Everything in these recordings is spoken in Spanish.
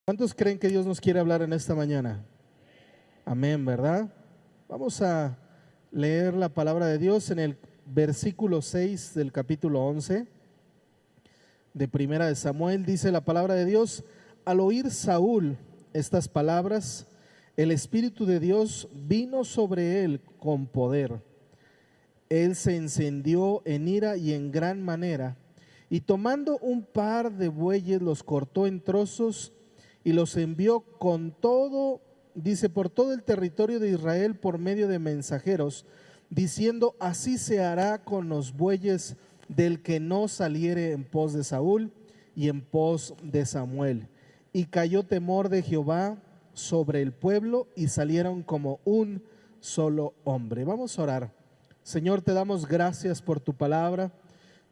¿Cuántos creen que Dios nos quiere hablar en esta mañana? Amén, ¿verdad? Vamos a leer la palabra de Dios en el versículo 6 del capítulo 11 de Primera de Samuel. Dice la palabra de Dios: al oír Saúl estas palabras, el Espíritu de Dios vino sobre él con poder. Él se encendió en ira y en gran manera, y tomando un par de bueyes los cortó en trozos y los envió con todo, dice, por todo el territorio de Israel por medio de mensajeros, diciendo: así se hará con los bueyes del que no saliere en pos de Saúl y en pos de Samuel. Y cayó temor de Jehová sobre el pueblo y salieron como un solo hombre. Vamos a orar. Señor, te damos gracias por tu palabra.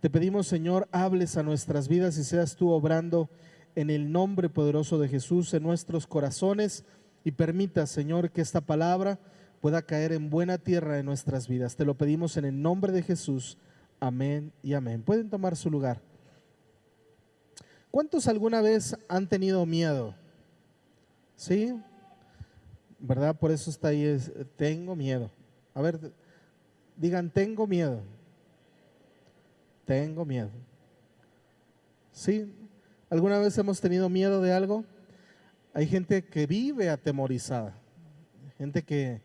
Te pedimos, Señor, hables a nuestras vidas y seas tú obrando en el nombre poderoso de Jesús en nuestros corazones, y permita, Señor, que esta palabra pueda caer en buena tierra en nuestras vidas. Te lo pedimos en el nombre de Jesús. Amén y amén. Pueden tomar su lugar. ¿Cuántos alguna vez han tenido miedo? ¿Sí? ¿Verdad? Por eso está ahí, tengo miedo. A ver, digan: tengo miedo. Tengo miedo. ¿Sí? ¿Alguna vez hemos tenido miedo de algo? Hay gente que vive atemorizada, gente que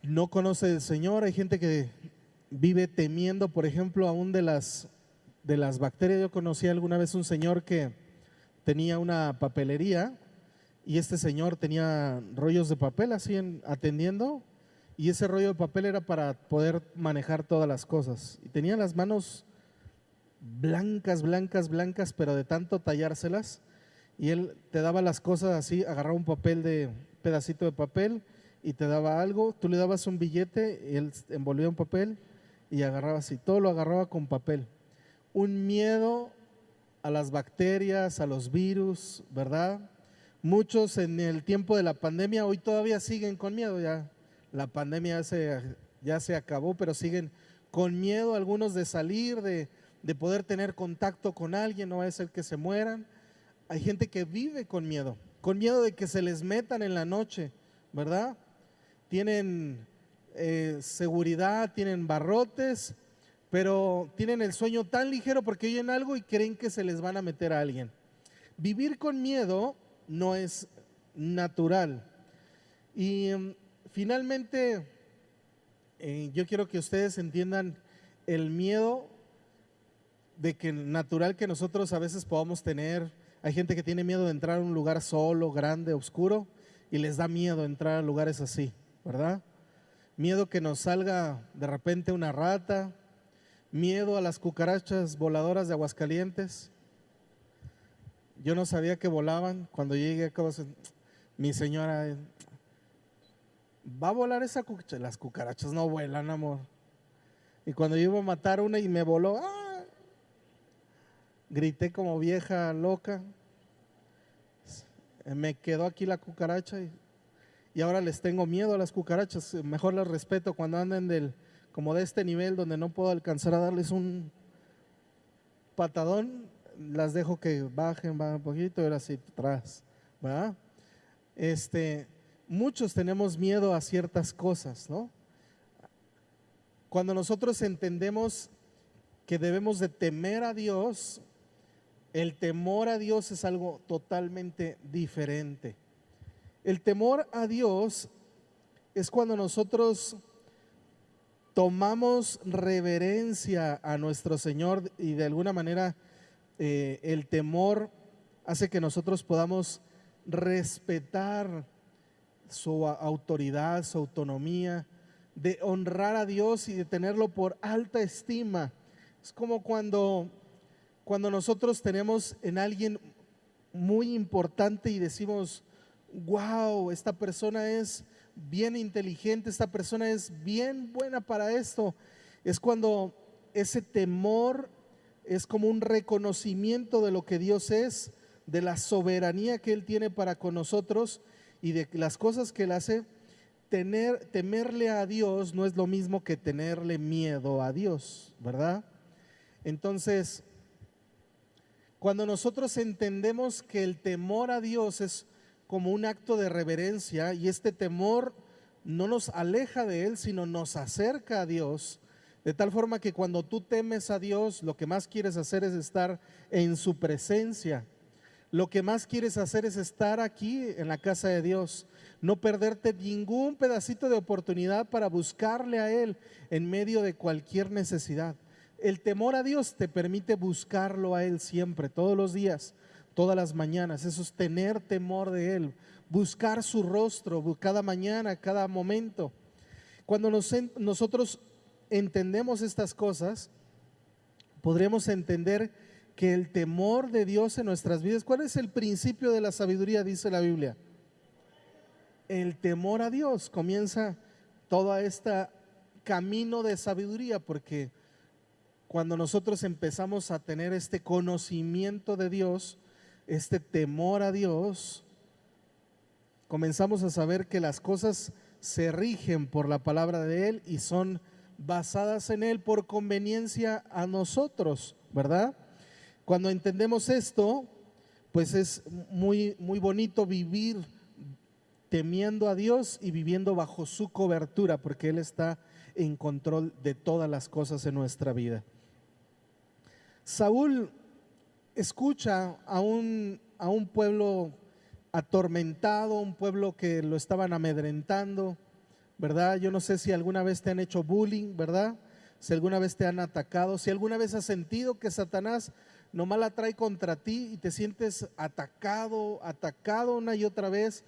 no conoce al Señor, hay gente que vive temiendo, por ejemplo, aún de las bacterias. Yo conocí alguna vez un señor que tenía una papelería, y este señor tenía rollos de papel así atendiendo, y ese rollo de papel era para poder manejar todas las cosas, y tenía las manos blancas, blancas, blancas, pero de tanto tallárselas. Y él te daba las cosas así, agarraba un pedacito de papel y te daba algo, tú le dabas un billete y él envolvía un papel y agarraba así, todo lo agarraba con papel. Un miedo a las bacterias, a los virus, ¿verdad? Muchos en el tiempo de la pandemia hoy todavía siguen con miedo. Ya la pandemia ya se acabó, pero siguen con miedo algunos de salir, de poder tener contacto con alguien, no va a ser que se mueran. Hay gente que vive con miedo de que se les metan en la noche, ¿verdad? Tienen seguridad, tienen barrotes, pero tienen el sueño tan ligero porque oyen algo y creen que se les van a meter a alguien. Vivir con miedo no es natural. Y finalmente, yo quiero que ustedes entiendan el miedo de que natural que nosotros a veces podamos tener. Hay gente que tiene miedo de entrar a un lugar solo, grande, oscuro, y les da miedo entrar a lugares así, ¿verdad? Miedo que nos salga de repente una rata, miedo a las cucarachas voladoras de Aguascalientes. Yo no sabía que volaban. Cuando llegué acá, mi señora: ¿va a volar esa cucaracha? Las cucarachas no vuelan, amor. Y cuando yo iba a matar una y me voló, ¡ah!, grité como vieja loca. Me quedó aquí la cucaracha y ahora les tengo miedo a las cucarachas. Mejor las respeto cuando anden como de este nivel donde no puedo alcanzar a darles un patadón. Las dejo que bajen un poquito y ahora sí atrás, ¿verdad? Muchos tenemos miedo a ciertas cosas, ¿no? Cuando nosotros entendemos que debemos de temer a Dios, el temor a Dios es algo totalmente diferente. El temor a Dios es cuando nosotros tomamos reverencia a nuestro Señor, y de alguna manera el temor hace que nosotros podamos respetar su autoridad, su autonomía, de honrar a Dios y de tenerlo por alta estima. Es como cuando nosotros tenemos en alguien muy importante y decimos: wow, esta persona es bien inteligente, esta persona es bien buena para esto. Es cuando ese temor es como un reconocimiento de lo que Dios es, de la soberanía que Él tiene para con nosotros y de las cosas que Él hace. Temerle a Dios no es lo mismo que tenerle miedo a Dios, ¿verdad? Entonces, Cuando nosotros entendemos que el temor a Dios es como un acto de reverencia y este temor no nos aleja de Él, sino nos acerca a Dios, de tal forma que cuando tú temes a Dios, lo que más quieres hacer es estar en su presencia. Lo que más quieres hacer es estar aquí en la casa de Dios, no perderte ningún pedacito de oportunidad para buscarle a Él en medio de cualquier necesidad. El temor a Dios te permite buscarlo a Él siempre, todos los días, todas las mañanas. Eso es tener temor de Él, buscar su rostro cada mañana, cada momento. Cuando nosotros entendemos estas cosas, podremos entender que el temor de Dios en nuestras vidas, ¿cuál es el principio de la sabiduría? Dice la Biblia. El temor a Dios comienza todo este camino de sabiduría, porque cuando nosotros empezamos a tener este conocimiento de Dios, este temor a Dios, comenzamos a saber que las cosas se rigen por la palabra de Él y son basadas en Él por conveniencia a nosotros, ¿verdad? Cuando entendemos esto, pues es muy, muy bonito vivir temiendo a Dios y viviendo bajo su cobertura, porque Él está en control de todas las cosas en nuestra vida. Saúl escucha a un pueblo atormentado, un pueblo que lo estaban amedrentando, ¿verdad? Yo no sé si alguna vez te han hecho bullying, ¿verdad? Si alguna vez te han atacado, si alguna vez has sentido que Satanás nomás la trae contra ti y te sientes atacado una y otra vez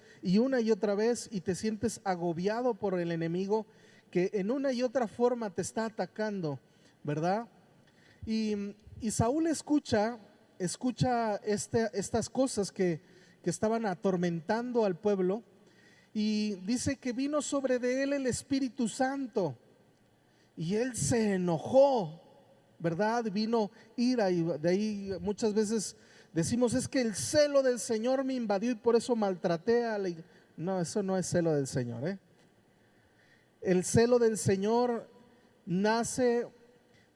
y te sientes agobiado por el enemigo que en una y otra forma te está atacando, ¿verdad? Y Saúl escucha estas cosas que estaban atormentando al pueblo, y dice que vino sobre de él el Espíritu Santo y él se enojó, ¿verdad? Vino ira, y de ahí muchas veces decimos, es que el celo del Señor me invadió y por eso maltraté a la... No, eso no es celo del Señor, ¿eh? El celo del Señor nace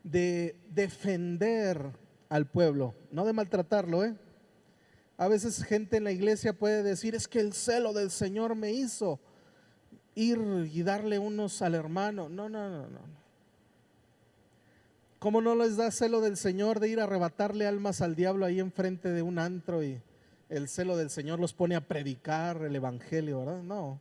de defender al pueblo, no de maltratarlo, ¿eh? A veces gente en la iglesia puede decir, es que el celo del Señor me hizo ir y darle unos al hermano. No. ¿Cómo no les da celo del Señor de ir a arrebatarle almas al diablo ahí enfrente de un antro y el celo del Señor los pone a predicar el evangelio, ¿verdad? No.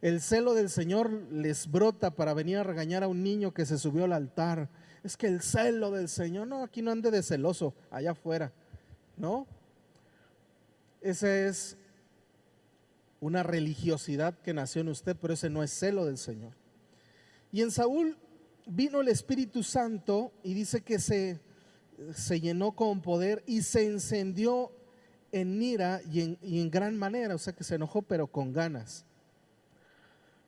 El celo del Señor les brota para venir a regañar a un niño que se subió al altar. Es que el celo del Señor, no, aquí no ande de celoso, allá afuera, ¿no? Esa es una religiosidad que nació en usted, pero ese no es celo del Señor. Y en Saúl vino el Espíritu Santo y dice que se llenó con poder y se encendió en ira y en gran manera, o sea que se enojó pero con ganas.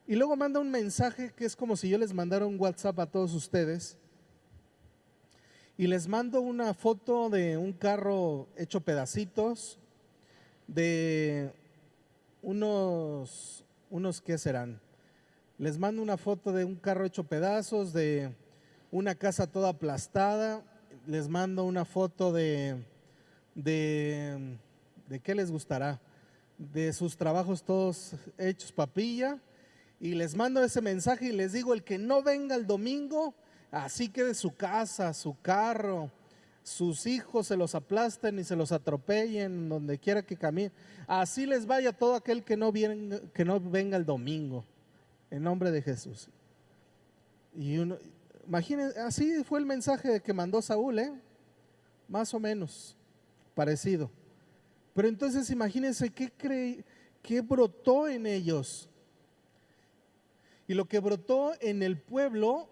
Y luego manda un mensaje que es como si yo les mandara un WhatsApp a todos ustedes y les mando una foto de un carro hecho pedacitos, de unos ¿qué serán? Les mando una foto de un carro hecho pedazos, de una casa toda aplastada, les mando una foto de ¿qué les gustará? De sus trabajos todos hechos papilla, y les mando ese mensaje y les digo, el que no venga el domingo, así quede su casa, su carro, sus hijos se los aplasten y se los atropellen donde quiera que camine, así les vaya todo aquel que no venga el domingo, en nombre de Jesús. Y imagínense, así fue el mensaje que mandó Saúl, más o menos parecido. Pero entonces imagínense qué brotó en ellos. Y lo que brotó en el pueblo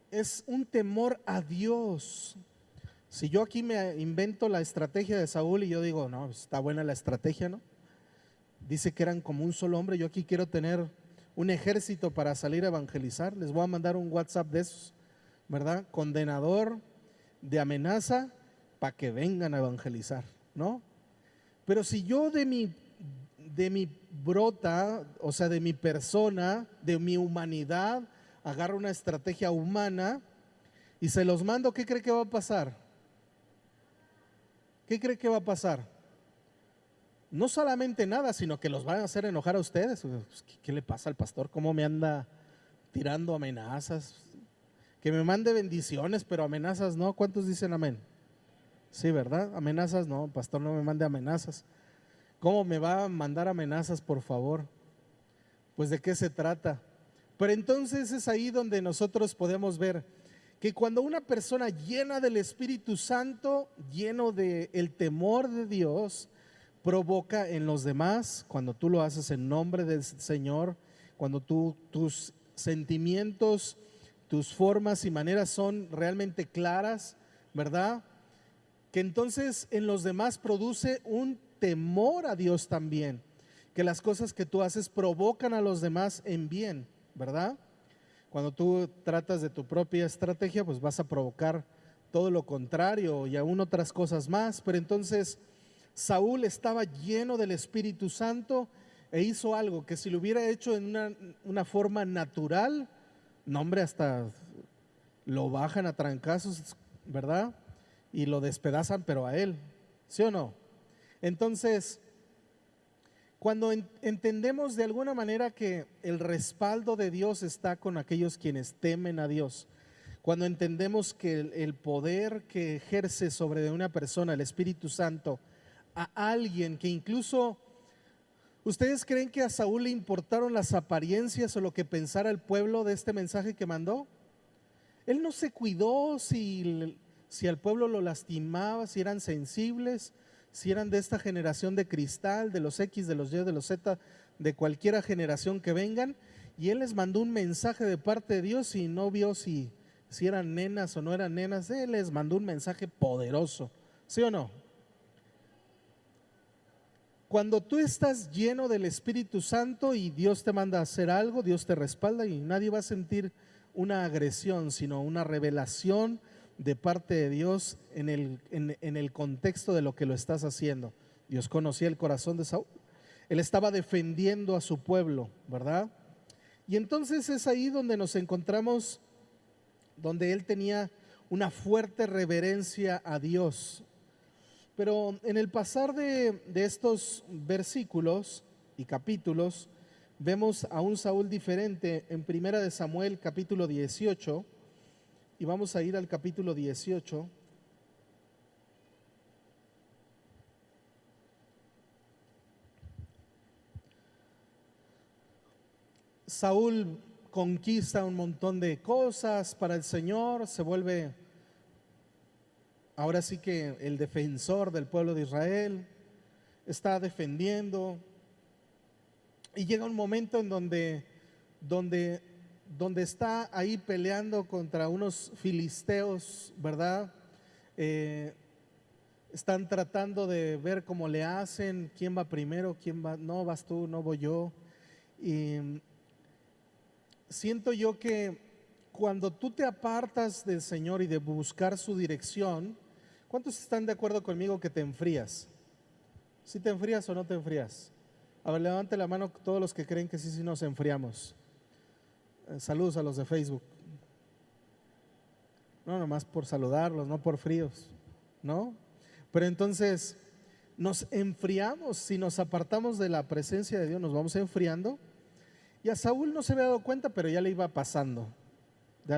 es un temor a Dios. Si yo aquí me invento la estrategia de Saúl y yo digo, no, está buena la estrategia, ¿no? Dice que eran como un solo hombre, yo aquí quiero tener un ejército para salir a evangelizar, les voy a mandar un WhatsApp de esos, ¿verdad? Condenador, de amenaza, para que vengan a evangelizar, ¿no? Pero si yo de mi brota, o sea, de mi persona, de mi humanidad, agarro una estrategia humana y se los mando, ¿qué cree que va a pasar? ¿qué cree que va a pasar? No solamente nada, sino que los van a hacer enojar a ustedes. Pues, ¿qué le pasa al pastor? ¿Cómo me anda tirando amenazas? Que me mande bendiciones, pero amenazas no. ¿Cuántos dicen amén? Sí, ¿verdad? Amenazas no, pastor, no me mande amenazas. ¿Cómo me va a mandar amenazas, por favor? Pues ¿de qué se trata? Pero entonces es ahí donde nosotros podemos ver que cuando una persona llena del Espíritu Santo, lleno del temor de Dios, provoca en los demás, cuando tú lo haces en nombre del Señor, cuando tus sentimientos, tus formas y maneras son realmente claras, ¿verdad? Que entonces en los demás produce un temor a Dios también, que las cosas que tú haces provocan a los demás en bien, ¿verdad? Cuando tú tratas de tu propia estrategia, pues vas a provocar todo lo contrario y aún otras cosas más. Pero entonces Saúl estaba lleno del Espíritu Santo e hizo algo que si lo hubiera hecho en una forma natural, no hombre, hasta lo bajan a trancazos, ¿verdad? Y lo despedazan, pero a él, ¿sí o no? Entonces, cuando entendemos de alguna manera que el respaldo de Dios está con aquellos quienes temen a Dios, cuando entendemos que el poder que ejerce sobre una persona, el Espíritu Santo, a alguien que incluso, ¿ustedes creen que a Saúl le importaron las apariencias o lo que pensara el pueblo de este mensaje que mandó? Él no se cuidó si al pueblo lo lastimaba, si eran sensibles, si eran de esta generación de cristal, de los X, de los Y, de los Z, de cualquiera generación que vengan, y él les mandó un mensaje de parte de Dios y no vio si eran nenas o no eran nenas. Él les mandó un mensaje poderoso, ¿sí o no? Cuando tú estás lleno del Espíritu Santo y Dios te manda a hacer algo, Dios te respalda y nadie va a sentir una agresión, sino una revelación de parte de Dios en el contexto de lo que lo estás haciendo. Dios conocía el corazón de Saúl. Él estaba defendiendo a su pueblo, ¿verdad? Y entonces es ahí donde nos encontramos, donde él tenía una fuerte reverencia a Dios. Pero en el pasar de estos versículos y capítulos, vemos a un Saúl diferente en Primera de Samuel capítulo 18, y vamos a ir al capítulo 18. Saúl conquista un montón de cosas para el Señor, se vuelve ahora sí que el defensor del pueblo de Israel, está defendiendo, y llega un momento en donde está ahí peleando contra unos filisteos, ¿verdad? Están tratando de ver cómo le hacen, quién va primero, quién va, no vas tú, no voy yo. Y siento yo que cuando tú te apartas del Señor y de buscar su dirección, ¿cuántos están de acuerdo conmigo que te enfrías? ¿Sí te enfrías o no te enfrías? A ver, levante la mano todos los que creen que sí nos enfriamos. Saludos a los de Facebook. No, nomás por saludarlos, no por fríos, ¿no? Pero entonces nos enfriamos, si nos apartamos de la presencia de Dios, nos vamos enfriando. Y a Saúl no se había dado cuenta, pero ya le iba pasando, ya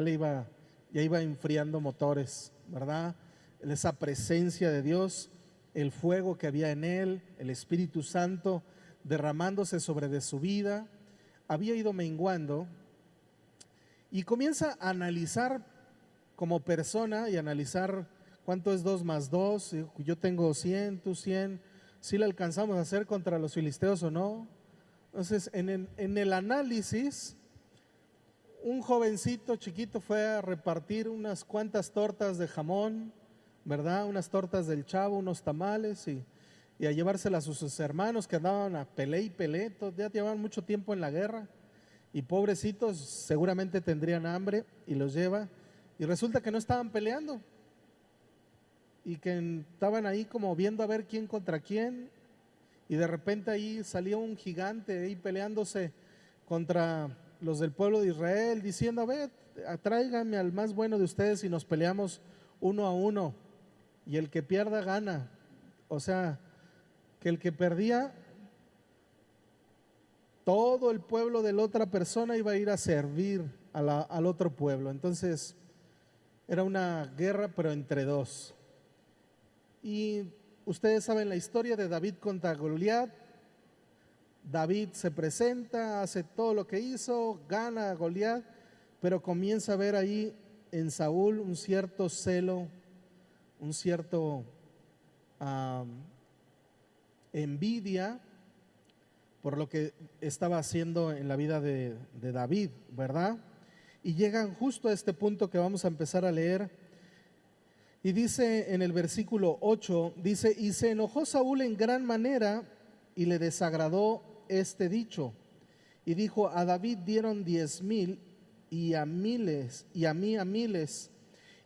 iba enfriando motores, ¿verdad? Esa presencia de Dios, el fuego que había en él, el Espíritu Santo derramándose sobre de su vida, había ido menguando, y comienza a analizar como persona y analizar cuánto es 2 más 2. Yo tengo 100, tú 100, si le alcanzamos a hacer contra los filisteos o no. Entonces en el análisis, un jovencito chiquito fue a repartir unas cuantas tortas de jamón, ¿verdad? Unas tortas del Chavo, unos tamales, y a llevárselas a sus hermanos que andaban a pelea y pelea, ya llevaban mucho tiempo en la guerra, y pobrecitos seguramente tendrían hambre, y los lleva, y resulta que no estaban peleando, y que estaban ahí como viendo a ver quién contra quién, y de repente ahí salió un gigante ahí peleándose contra los del pueblo de Israel, diciendo: a ver, tráiganme al más bueno de ustedes y nos peleamos 1 a 1, y el que pierda gana. O sea, que el que perdía, todo el pueblo de la otra persona iba a ir a servir al otro pueblo. Entonces, era una guerra, pero entre dos. Y ustedes saben la historia de David contra Goliat. David se presenta, hace todo lo que hizo, gana a Goliat, pero comienza a ver ahí en Saúl un cierto celo, un cierto envidia por lo que estaba haciendo en la vida de David, ¿verdad? Y llegan justo a este punto que vamos a empezar a leer. Y dice en el versículo 8, dice, y se enojó Saúl en gran manera y le desagradó este dicho. Y dijo, a David dieron 10,000 y a miles, y a mí a miles,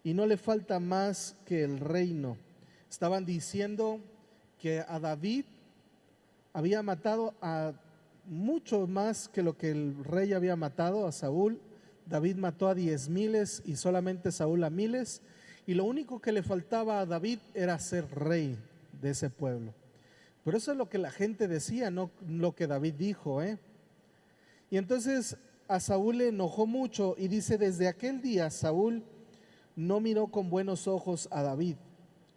y no le falta más que el reino. Estaban diciendo que a David había matado a mucho más que lo que el rey había matado a Saúl. David mató a 10,000 y solamente Saúl a miles. Y lo único que le faltaba a David era ser rey de ese pueblo. Pero eso es lo que la gente decía, no lo que David dijo, ¿eh? Y entonces a Saúl le enojó mucho y dice, desde aquel día Saúl no miró con buenos ojos a David.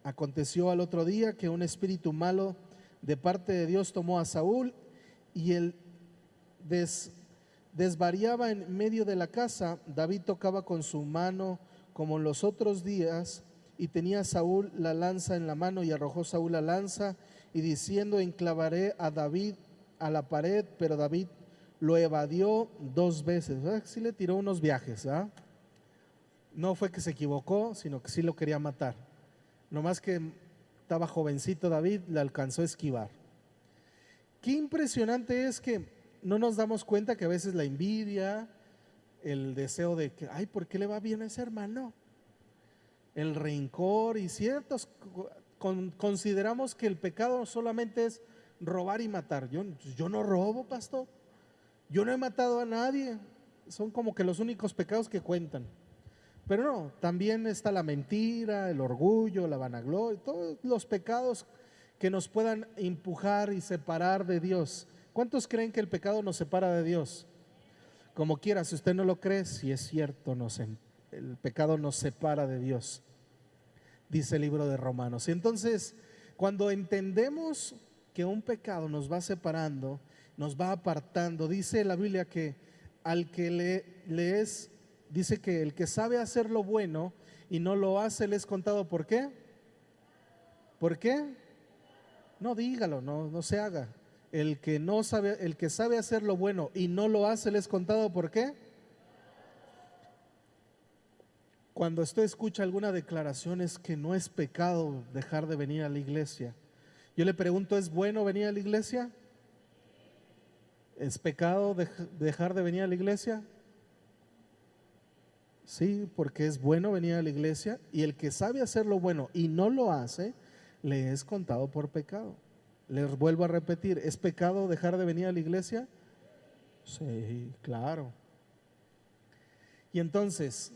Aconteció al otro día que un espíritu malo de parte de Dios tomó a Saúl y él desvariaba en medio de la casa. David tocaba con su mano como en los otros días y tenía Saúl la lanza en la mano, y arrojó Saúl la lanza y diciendo, enclavaré a David a la pared, pero David lo evadió 2 veces. Sí le tiró unos viajes, ¿eh? No fue que se equivocó, sino que sí lo quería matar. No más que estaba jovencito David, le alcanzó a esquivar. Qué impresionante es que no nos damos cuenta que a veces la envidia, el deseo de que, ay, ¿por qué le va bien a ese hermano? El rencor y ciertos, consideramos que el pecado solamente es robar y matar. Yo no robo, pastor. Yo no he matado a nadie. Son como que los únicos pecados que cuentan. Pero no, también está la mentira, el orgullo, la vanagloria, todos los pecados que nos puedan empujar y separar de Dios. ¿Cuántos creen que el pecado nos separa de Dios? Como quiera, si usted no lo cree, si es cierto, el pecado nos separa de Dios, dice el libro de Romanos. Y entonces, cuando entendemos que un pecado nos va separando, nos va apartando, dice la Biblia que al que dice que el que sabe hacer lo bueno y no lo hace, le es contado. ¿Por qué? ¿Por qué? No, dígalo, no se haga. El que sabe hacer lo bueno y no lo hace, le es contado. ¿Por qué? Cuando usted escucha alguna declaración, es que no es pecado dejar de venir a la iglesia. Yo le pregunto, ¿es bueno venir a la iglesia? ¿Es pecado dejar de venir a la iglesia? Sí, porque es bueno venir a la iglesia, y el que sabe hacer lo bueno y no lo hace, le es contado por pecado. Les vuelvo a repetir, ¿es pecado dejar de venir a la iglesia? Sí, claro. Y entonces,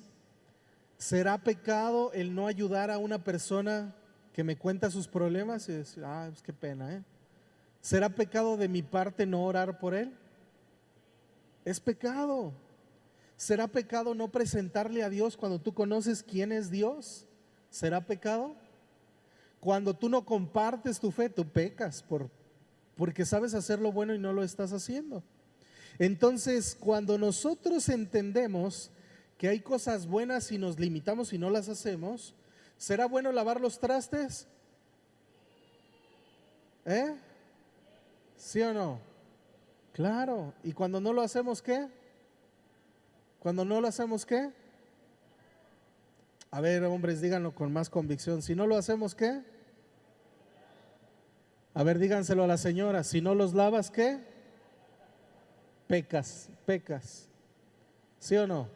¿será pecado el no ayudar a una persona que me cuenta sus problemas y decir, pues qué pena, ¿eh? ¿Será pecado de mi parte no orar por él? Es pecado. ¿Será pecado no presentarle a Dios cuando tú conoces quién es Dios? ¿Será pecado? Cuando tú no compartes tu fe, tú pecas porque sabes hacer lo bueno y no lo estás haciendo. Entonces, cuando nosotros entendemos que hay cosas buenas y nos limitamos y no las hacemos, ¿será bueno lavar los trastes? ¿Sí o no? Claro. ¿Y cuando no lo hacemos, qué? Cuando no lo hacemos, ¿qué? A ver, hombres, díganlo con más convicción. Si no lo hacemos, ¿qué? A ver, díganselo a la señora. Si no los lavas, ¿qué? Pecas. ¿Sí o no?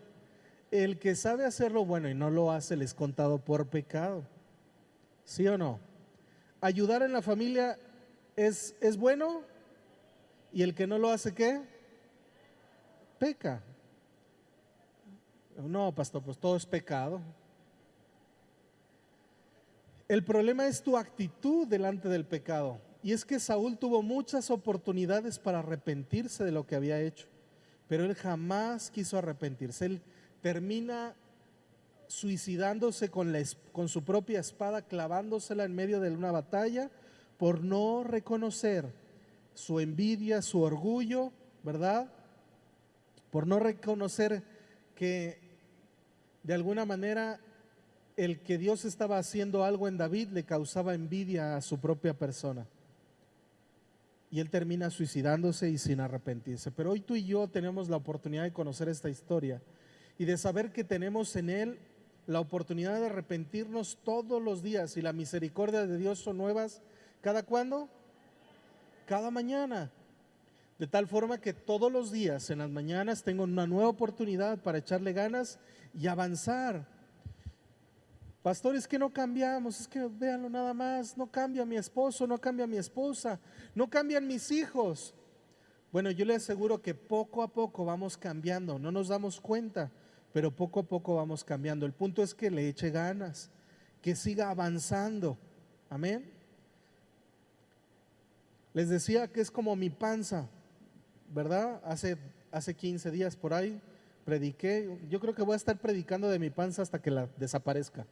El que sabe hacer lo bueno y no lo hace, le es contado por pecado. ¿Sí o no? Ayudar en la familia es bueno, y el que no lo hace, ¿qué? Peca. No, pastor, pues todo es pecado. El problema es tu actitud delante del pecado. Y es que Saúl tuvo muchas oportunidades para arrepentirse de lo que había hecho, pero él jamás quiso arrepentirse. Él termina suicidándose con su propia espada, clavándosela en medio de una batalla, por no reconocer su envidia, su orgullo, ¿verdad? Por no reconocer que de alguna manera el que Dios estaba haciendo algo en David le causaba envidia a su propia persona. Y él termina suicidándose y sin arrepentirse. Pero hoy tú y yo tenemos la oportunidad de conocer esta historia y de saber que tenemos en él la oportunidad de arrepentirnos todos los días, y la misericordia de Dios son nuevas ¿cada cuándo? Cada mañana. De tal forma que todos los días en las mañanas tengo una nueva oportunidad para echarle ganas y avanzar. Pastor, es que no cambiamos, es que véanlo nada más, no cambia mi esposo, no cambia mi esposa, no cambian mis hijos. Bueno, yo le aseguro que poco a poco vamos cambiando, no nos damos cuenta, pero poco a poco vamos cambiando. El punto es que le eche ganas, que siga avanzando. Amén. Les decía que es como mi panza, ¿verdad? Hace 15 días por ahí prediqué. Yo creo que voy a estar predicando de mi panza hasta que la desaparezca.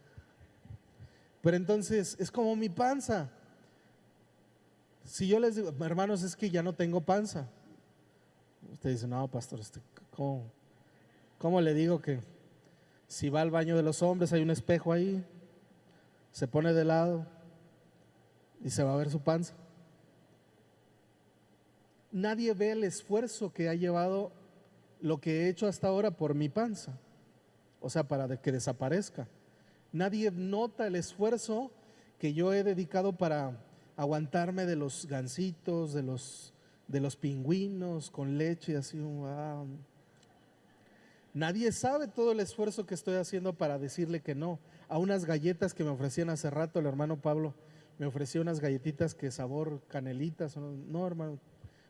Pero entonces es como mi panza. Si yo les digo, hermanos, es que ya no tengo panza, usted dice, no, pastor, ¿cómo le digo que si va al baño de los hombres hay un espejo ahí, se pone de lado y se va a ver su panza? Nadie ve el esfuerzo que ha llevado lo que he hecho hasta ahora por mi panza, o sea, para que desaparezca. Nadie nota el esfuerzo que yo he dedicado para aguantarme de los gansitos, de los pingüinos con leche, así. Wow. Nadie sabe todo el esfuerzo que estoy haciendo para decirle que no a unas galletas que me ofrecían hace rato. El hermano Pablo me ofreció unas galletitas que sabor canelitas. No, hermano,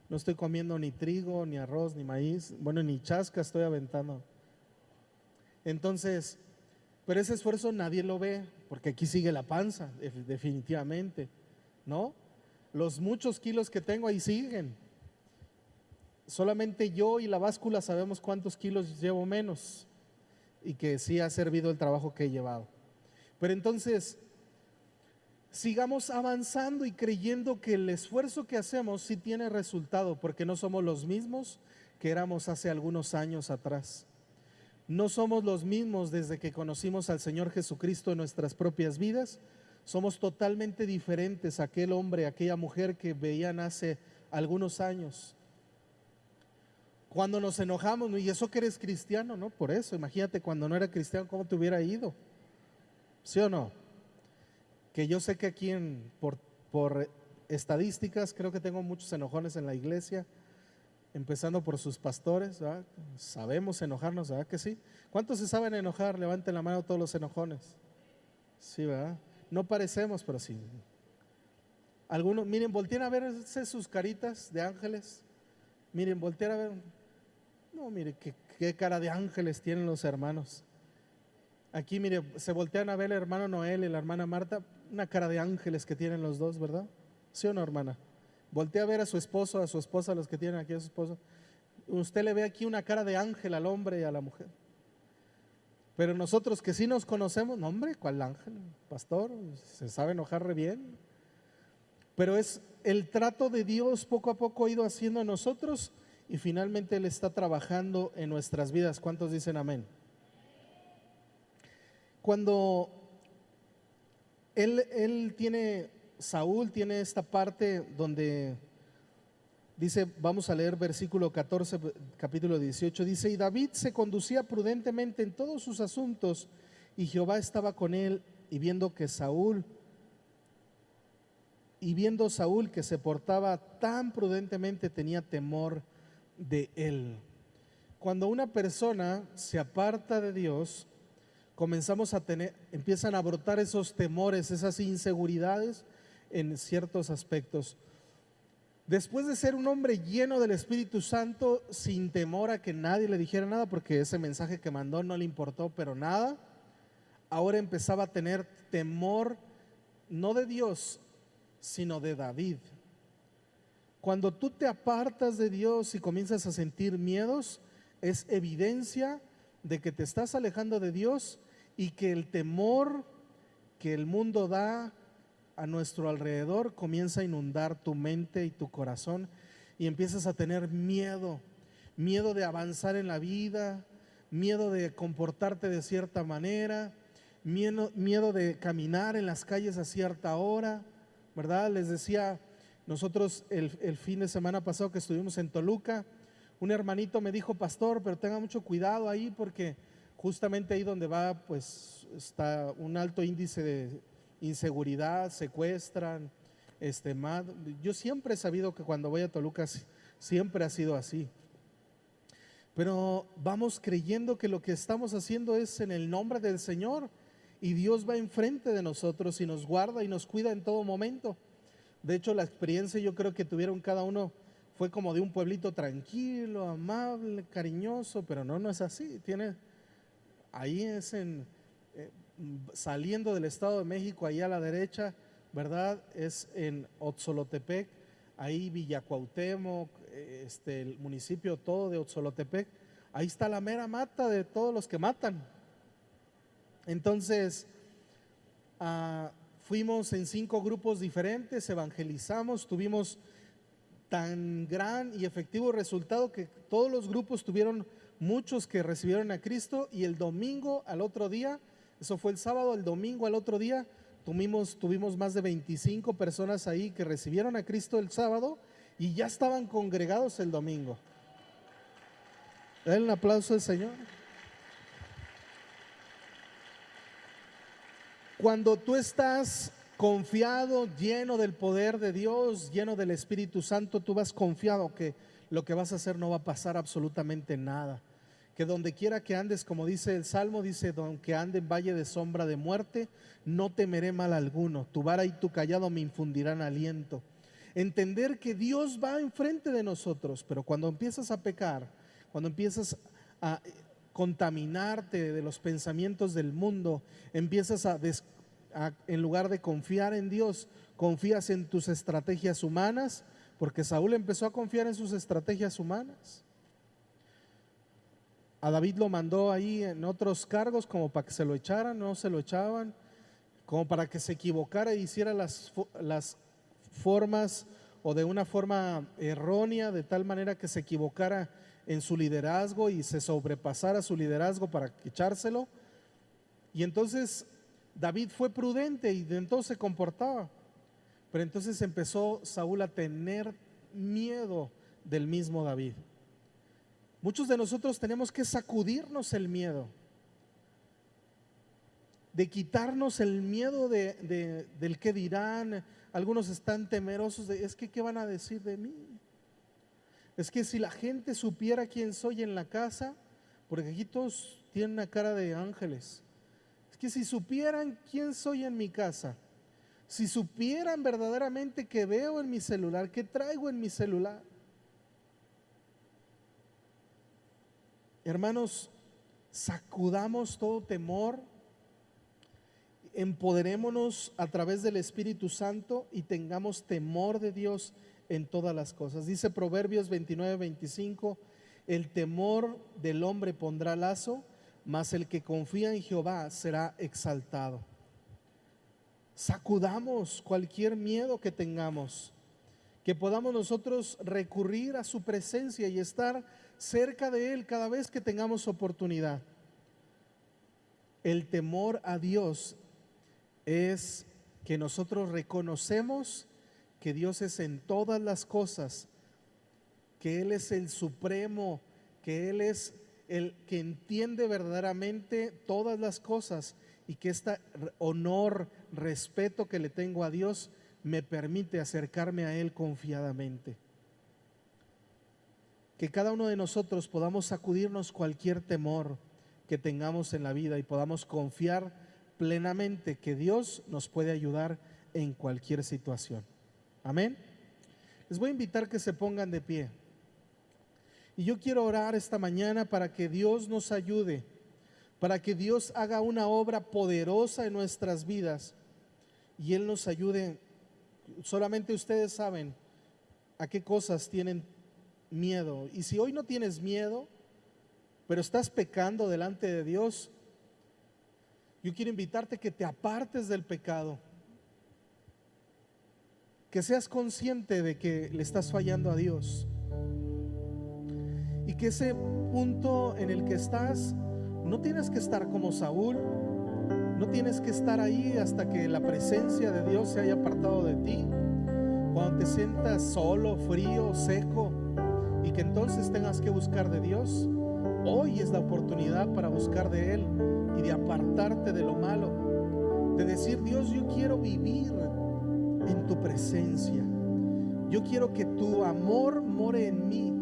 no estoy comiendo ni trigo, ni arroz, ni maíz, bueno, ni chasca estoy aventando. Entonces, pero ese esfuerzo nadie lo ve, porque aquí sigue la panza, definitivamente, ¿no? Los muchos kilos que tengo ahí siguen. Solamente yo y la báscula sabemos cuántos kilos llevo menos, y que sí ha servido el trabajo que he llevado. Pero entonces, sigamos avanzando y creyendo que el esfuerzo que hacemos sí tiene resultado, porque no somos los mismos que éramos hace algunos años atrás. No somos los mismos desde que conocimos al Señor Jesucristo en nuestras propias vidas. Somos totalmente diferentes a aquel hombre, a aquella mujer que veían hace algunos años. Cuando nos enojamos, y eso que eres cristiano, ¿no? Por eso, imagínate cuando no era cristiano, ¿cómo te hubiera ido? ¿Sí o no? Que yo sé que aquí por estadísticas, creo que tengo muchos enojones en la iglesia, empezando por sus pastores, ¿verdad? Sabemos enojarnos, ¿verdad que sí? ¿Cuántos se saben enojar? Levanten la mano todos los enojones. Sí, ¿verdad? No parecemos, pero sí. Algunos, miren, volteen a verse sus caritas de ángeles. Miren, volteen a ver. No, mire, qué cara de ángeles tienen los hermanos. Aquí, mire, se voltean a ver el hermano Noel y la hermana Marta, una cara de ángeles que tienen los dos, ¿verdad? ¿Sí o no, hermana? Voltea a ver a su esposo, a su esposa, a los que tienen aquí a su esposo. Usted le ve aquí una cara de ángel al hombre y a la mujer. Pero nosotros que sí nos conocemos, no, hombre, ¿cuál ángel? Pastor, se sabe enojar re bien. Pero es el trato de Dios poco a poco ha ido haciendo en nosotros, y finalmente Él está trabajando en nuestras vidas. ¿Cuántos dicen amén? Cuando Saúl tiene esta parte donde dice, vamos a leer versículo 14, capítulo 18, dice, y David se conducía prudentemente en todos sus asuntos, y Jehová estaba con él, y viendo Saúl que se portaba tan prudentemente, tenía temor de él. Cuando una persona se aparta de Dios, empiezan a brotar esos temores, esas inseguridades en ciertos aspectos. Después de ser un hombre lleno del Espíritu Santo, sin temor a que nadie le dijera nada, porque ese mensaje que mandó no le importó, pero nada, ahora empezaba a tener temor no de Dios, sino de David. Cuando tú te apartas de Dios y comienzas a sentir miedos, es evidencia de que te estás alejando de Dios y que el temor que el mundo da a nuestro alrededor comienza a inundar tu mente y tu corazón y empiezas a tener miedo, miedo de avanzar en la vida, miedo de comportarte de cierta manera, miedo de caminar en las calles a cierta hora, ¿verdad? Les decía, nosotros el fin de semana pasado que estuvimos en Toluca, un hermanito me dijo: pastor, pero tenga mucho cuidado ahí porque justamente ahí donde va pues está un alto índice de inseguridad, secuestran, yo siempre he sabido que cuando voy a Toluca siempre ha sido así, pero vamos creyendo que lo que estamos haciendo es en el nombre del Señor y Dios va enfrente de nosotros y nos guarda y nos cuida en todo momento. De hecho, la experiencia yo creo que tuvieron cada uno fue como de un pueblito tranquilo, amable, cariñoso, pero no es así. Ahí es saliendo del Estado de México, ahí a la derecha, ¿verdad? Es en Otzolotepec, ahí Villa Cuauhtémoc, el municipio todo de Otzolotepec, ahí está la mera mata de todos los que matan. Entonces, fuimos en 5 grupos diferentes, evangelizamos, tuvimos tan gran y efectivo resultado que todos los grupos tuvieron muchos que recibieron a Cristo, y el domingo al otro día, eso fue el sábado, el domingo al otro día tuvimos más de 25 personas ahí que recibieron a Cristo el sábado y ya estaban congregados el domingo. Denle un aplauso al Señor. Cuando tú estás confiado, lleno del poder de Dios, lleno del Espíritu Santo, tú vas confiado que lo que vas a hacer no va a pasar absolutamente nada. Que donde quiera que andes, como dice el Salmo, dice: aunque ande en valle de sombra de muerte, no temeré mal alguno. Tu vara y tu callado me infundirán aliento. Entender que Dios va enfrente de nosotros, pero cuando empiezas a pecar, cuando empiezas a contaminarte de los pensamientos del mundo, empiezas en lugar de confiar en Dios, confías en tus estrategias humanas, porque Saúl empezó a confiar en sus estrategias humanas. A David lo mandó ahí en otros cargos como para que se lo echaran, no se lo echaban, como para que se equivocara e hiciera las formas o de una forma errónea, de tal manera que se equivocara en su liderazgo y se sobrepasara su liderazgo para echárselo. Y entonces David fue prudente y de entonces se comportaba, pero entonces empezó Saúl a tener miedo del mismo David. Muchos de nosotros tenemos que sacudirnos el miedo, de quitarnos el miedo del que dirán. Algunos están temerosos es que ¿qué van a decir de mí? Es que si la gente supiera quién soy en la casa, porque aquí todos tienen una cara de ángeles, es que si supieran quién soy en mi casa, si supieran verdaderamente qué veo en mi celular, qué traigo en mi celular. Hermanos, sacudamos todo temor, empoderémonos a través del Espíritu Santo y tengamos temor de Dios en todas las cosas. Dice Proverbios 29:25: el temor del hombre pondrá lazo, mas el que confía en Jehová será exaltado. Sacudamos cualquier miedo que tengamos, que podamos nosotros recurrir a su presencia y estar cerca de Él cada vez que tengamos oportunidad. El temor a Dios es que nosotros reconocemos que Dios es en todas las cosas, que Él es el supremo, que Él es el que entiende verdaderamente todas las cosas, y que este honor, respeto que le tengo a Dios me permite acercarme a Él confiadamente. Que cada uno de nosotros podamos sacudirnos cualquier temor que tengamos en la vida y podamos confiar plenamente que Dios nos puede ayudar en cualquier situación. Amén. Les voy a invitar que se pongan de pie. Y yo quiero orar esta mañana para que Dios nos ayude, para que Dios haga una obra poderosa en nuestras vidas y Él nos ayude. Solamente ustedes saben a qué cosas tienen miedo. Y si hoy no tienes miedo, pero estás pecando delante de Dios, yo quiero invitarte que te apartes del pecado, que seas consciente de que le estás fallando a Dios, y que ese punto en el que estás, no tienes que estar como Saúl, no tienes que estar ahí hasta que la presencia de Dios se haya apartado de ti. Cuando te sientas solo, frío, seco, y que entonces tengas que buscar de Dios, hoy es la oportunidad para buscar de Él y de apartarte de lo malo, de decir: Dios, yo quiero vivir en tu presencia, yo quiero que tu amor more en mí,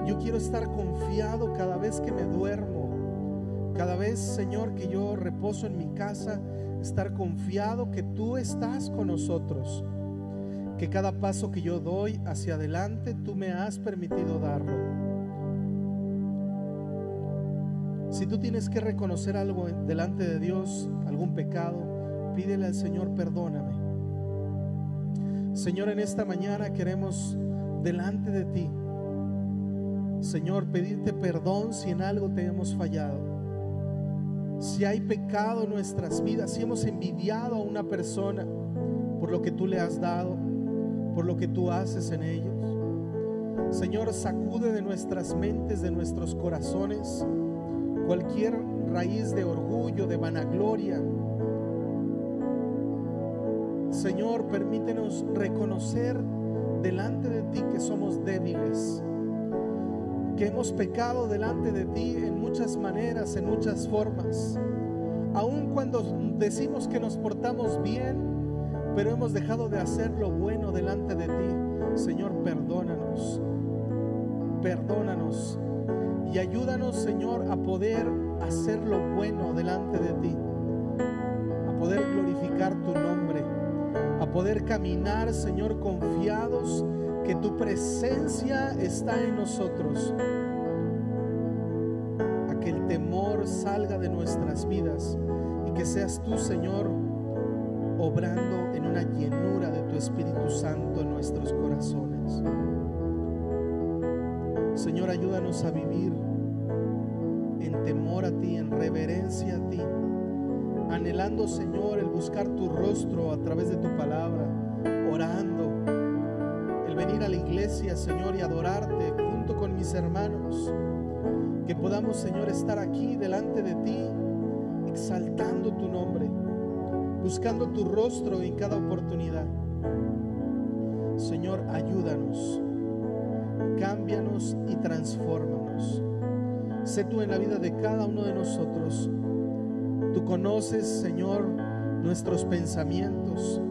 yo quiero estar confiado cada vez que me duermo, cada vez, Señor, que yo reposo en mi casa, estar confiado que tú estás con nosotros, que cada paso que yo doy hacia adelante tú me has permitido darlo. Si tú tienes que reconocer algo delante de Dios, algún pecado, pídele al Señor: perdóname. Señor, en esta mañana queremos delante de ti, Señor, pedirte perdón si en algo te hemos fallado, si hay pecado en nuestras vidas, si hemos envidiado a una persona por lo que tú le has dado, por lo que tú haces en ellos. Señor, sacude de nuestras mentes, de nuestros corazones, cualquier raíz de orgullo, de vanagloria. Señor, permítenos reconocer delante de ti que somos débiles, que hemos pecado delante de ti en muchas maneras, en muchas formas. Aun cuando decimos que nos portamos bien, pero hemos dejado de hacer lo bueno delante de ti. Señor, perdónanos, perdónanos y ayúdanos, Señor, a poder hacer lo bueno delante de ti, a poder glorificar tu nombre, a poder caminar, Señor, confiados que tu presencia está en nosotros, a que el temor salga de nuestras vidas y que seas tú, Señor, obrando en una llenura de tu Espíritu Santo en nuestros corazones. Señor, ayúdanos a vivir en temor a ti, en reverencia a ti, anhelando, Señor, el buscar tu rostro a través de tu palabra, orando, el venir a la iglesia, Señor, y adorarte junto con mis hermanos. Que podamos, Señor, estar aquí delante de ti, exaltando tu nombre, buscando tu rostro en cada oportunidad. Señor, ayúdanos, cámbianos y transfórmanos. Sé tú en la vida de cada uno de nosotros. Tú conoces, Señor, nuestros pensamientos.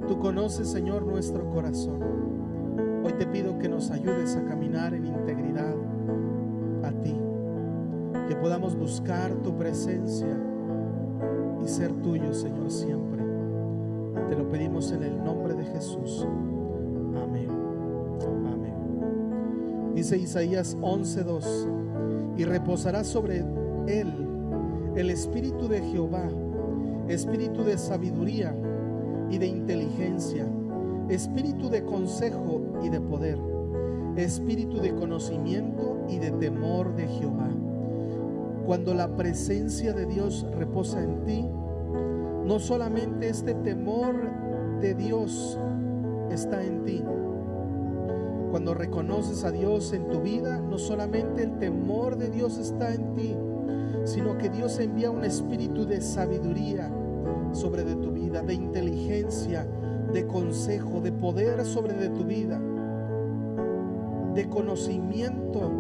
Tú conoces, Señor, nuestro corazón. Hoy te pido que nos ayudes a caminar en integridad a ti, que podamos buscar tu presencia y ser tuyo, Señor, siempre. Te lo pedimos en el nombre de Jesús. Amén. Amén. Dice Isaías 11:2: y reposará sobre él el espíritu de Jehová, espíritu de sabiduría y de inteligencia, espíritu de consejo y de poder, espíritu de conocimiento y de temor de Jehová. Cuando la presencia de Dios reposa en ti, no solamente este temor de Dios está en ti. Cuando reconoces a Dios en tu vida, no solamente el temor de Dios está en ti, sino que Dios envía un espíritu de sabiduría sobre de tu vida, de inteligencia, de consejo, de poder sobre de tu vida, de conocimiento,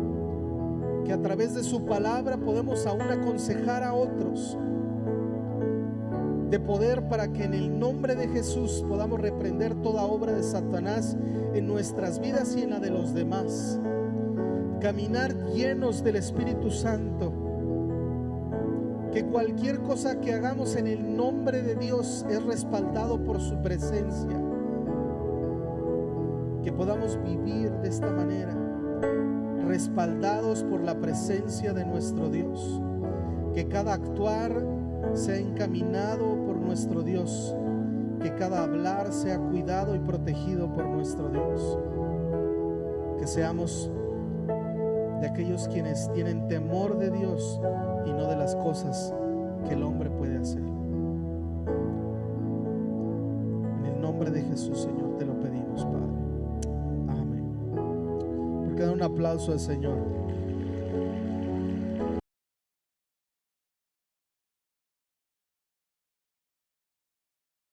que a través de su palabra podemos aún aconsejar a otros, de poder para que en el nombre de Jesús podamos reprender toda obra de Satanás en nuestras vidas y en la de los demás. Caminar llenos del Espíritu Santo, que cualquier cosa que hagamos en el nombre de Dios es respaldado por su presencia. Que podamos vivir de esta manera, respaldados por la presencia de nuestro Dios. Que cada actuar sea encaminado por nuestro Dios, que cada hablar sea cuidado y protegido por nuestro Dios, que seamos de aquellos quienes tienen temor de Dios y no de las cosas que el hombre puede hacer. En el nombre de Jesús, Señor, te lo pedimos, Padre. Amén. ¿Por qué dar un aplauso al Señor?